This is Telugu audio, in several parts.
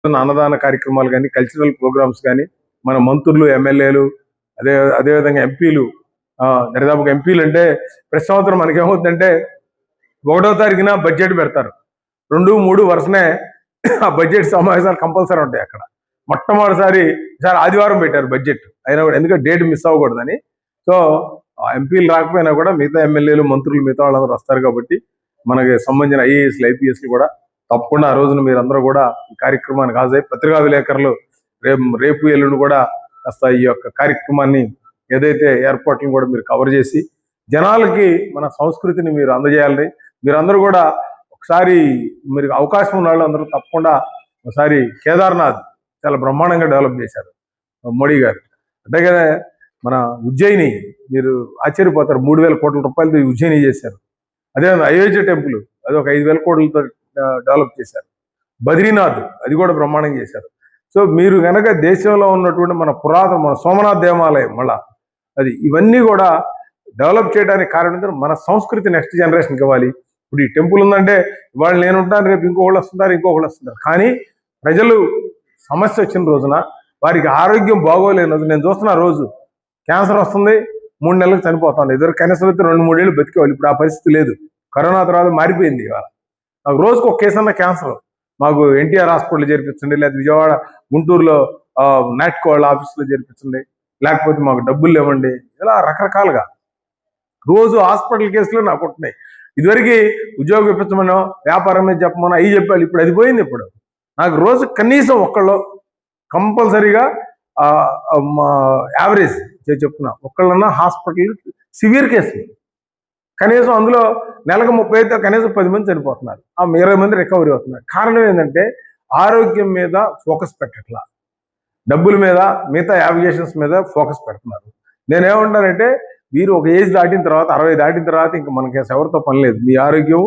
అన్నదాన కార్యక్రమాలు కానీ, కల్చరల్ ప్రోగ్రామ్స్ కానీ, మన మంత్రులు, ఎమ్మెల్యేలు, అదేవిధంగా ఎంపీలు, దరిదాపుగా ఎంపీలు అంటే ప్రతి సంవత్సరం మనకేమవుతుందంటే 1వ తారీఖున బడ్జెట్ పెడతారు. 2, 3 వరుసనే ఆ బడ్జెట్ సమావేశాలు కంపల్సరీ ఉంటాయి అక్కడ. మొట్టమొదటిసారి ఆదివారం పెట్టారు బడ్జెట్ అయినా కూడా, ఎందుకంటే డేట్ మిస్ అవ్వకూడదని. సో ఎంపీలు రాకపోయినా కూడా మిగతా ఎమ్మెల్యేలు, మంత్రులు, మిగతా వాళ్ళందరూ వస్తారు కాబట్టి మనకి సంబంధించిన ఐఏఎస్లు, ఐపీఎస్లు కూడా తప్పకుండా ఆ రోజున మీరందరూ కూడా ఈ కార్యక్రమానికి హాజరై పత్రికా విలేకరులు రేపు ఎల్లుండి కూడా కాస్త ఈ యొక్క కార్యక్రమాన్ని ఏదైతే ఏర్పాట్లను కూడా మీరు కవర్ చేసి జనాలకి మన సంస్కృతిని మీరు అందజేయాలని, మీరందరూ కూడా ఒకసారి మీరు అవకాశం ఉన్న వాళ్ళు అందరూ తప్పకుండా ఒకసారి కేదార్నాథ్ చాలా బ్రహ్మాండంగా డెవలప్ చేశారు మోడీ గారు. అంటే మన ఉజ్జయిని మీరు ఆశ్చర్యపోతారు, 3,000 కోట్ల రూపాయలతో ఉజ్జయిని చేశారు. అదే అయోధ్య టెంపుల్ అది ఒక 5,000 కోట్లతో డెవలప్ చేశారు. బద్రీనాథ్ అది కూడా బ్రహ్మాండంగా చేశారు. సో మీరు కనుక దేశంలో ఉన్నటువంటి మన పురాతన మన సోమనాథ్ దేవాలయం మళ్ళా అది ఇవన్నీ కూడా డెవలప్ చేయడానికి కారణం మన సంస్కృతి నెక్స్ట్ జనరేషన్కి ఇవ్వాలి. ఇప్పుడు ఈ టెంపుల్ ఉందంటే ఇవాళ నేను ఉంటాను, రేపు ఇంకొకళ్ళు వస్తున్నారు. కానీ ప్రజలు సమస్య వచ్చిన రోజున వారికి ఆరోగ్యం బాగోలేని రోజు నేను చూస్తున్నా, రోజు క్యాన్సర్ వస్తుంది, 3 నెలలకు చనిపోతాను. ఇద్దరు కనీసం 2-3 ఏళ్ళు బతికేవాళ్ళు. ఇప్పుడు ఆ పరిస్థితి లేదు. కరోనా తర్వాత మారిపోయింది. ఇవాళ నాకు రోజుకు ఒక కేసు అన్న క్యాన్సర్. మాకు ఎన్టీఆర్ హాస్పిటల్ చేర్పించండి, లేదా విజయవాడ గుంటూరులో నాట్కో వాళ్ళ ఆఫీసులో చేర్పించండి, లేకపోతే మాకు డబ్బులు ఇవ్వండి, ఇలా రకరకాలుగా రోజు హాస్పిటల్ కేసులు నాకు ఉంటున్నాయి. ఇదివరకు ఉద్యోగం ఇప్పించమనో వ్యాపారం మీద చెప్పమనో అవి చెప్పాలి. ఇప్పుడు అది పోయింది. ఇప్పుడు నాకు రోజు కనీసం ఒక్కళ్ళు కంపల్సరీగా యావరేజ్ చెప్తున్నా ఒక్కళ్ళన్నా హాస్పిటల్ సివియర్ కేసులు కనీసం, అందులో నెలకు 30 అయితే కనీసం 10 మంది చనిపోతున్నారు, 20 మంది రికవరీ అవుతున్నారు. కారణం ఏంటంటే ఆరోగ్యం మీద ఫోకస్ పెట్టట్లా, డబ్బుల మీద, మిగతా యావిగేషన్స్ మీద ఫోకస్ పెడుతున్నారు. నేనేమంటానంటే మీరు ఒక ఏజ్ దాటిన తర్వాత, 60 దాటిన తర్వాత ఇంకా మనకి ఎవరితో పని లేదు. మీ ఆరోగ్యం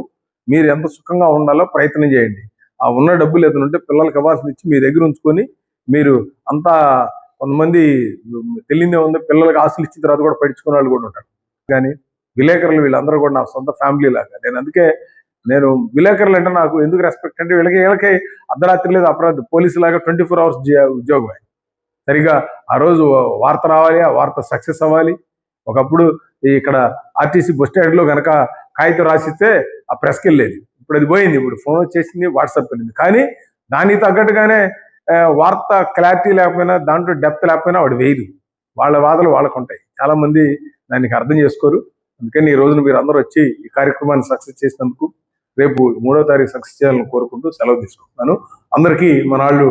మీరు ఎంత సుఖంగా ఉండాలో ప్రయత్నం చేయండి. ఆ ఉన్న డబ్బులు ఏదైనా ఉంటే పిల్లలకి ఇవ్వాల్సి ఇచ్చి మీ దగ్గర ఉంచుకొని, మీరు అంతా కొంతమంది తెలియదే ఉంది, పిల్లలకి ఆశలు ఇచ్చిన తర్వాత కూడా పట్టించుకునే వాళ్ళు కూడా ఉంటారు. కానీ విలేకరులు వీళ్ళందరూ కూడా నా సొంత ఫ్యామిలీ లాగా. నేను విలేకరులు అంటే నాకు ఎందుకు రెస్పెక్ట్ అంటే వీళ్ళకి అర్ధరాత్రి లేదు అపరాధి పోలీసు లాగా 24 hours ఉద్యోగం. సరిగా ఆ రోజు వార్త రావాలి, ఆ వార్త సక్సెస్ అవ్వాలి. ఒకప్పుడు ఇక్కడ ఆర్టీసీ బస్ స్టాండ్లో కనుక కాగితం రాసిస్తే ఆ ప్రెస్కి వెళ్ళేది. ఇప్పుడు అది పోయింది. ఇప్పుడు ఫోన్ వచ్చేసింది, వాట్సాప్ వెళ్ళింది. కానీ దానికి తగ్గట్టుగానే వార్త క్లారిటీ లేకపోయినా, దాంట్లో డెప్త్ లేకపోయినా వాడు వేయదు. వాళ్ళ వాదనలు వాళ్ళకు ఉంటాయి. చాలా మంది దానికి అర్థం చేసుకోరు. అందుకని ఈ రోజున మీరు అందరూ వచ్చి ఈ కార్యక్రమాన్ని సక్సెస్ చేసినందుకు, రేపు 3వ తారీఖు సక్సెస్ చేయాలని కోరుకుంటూ సెలవు తీసుకుంటున్నాను. అందరికీ మన వాళ్ళు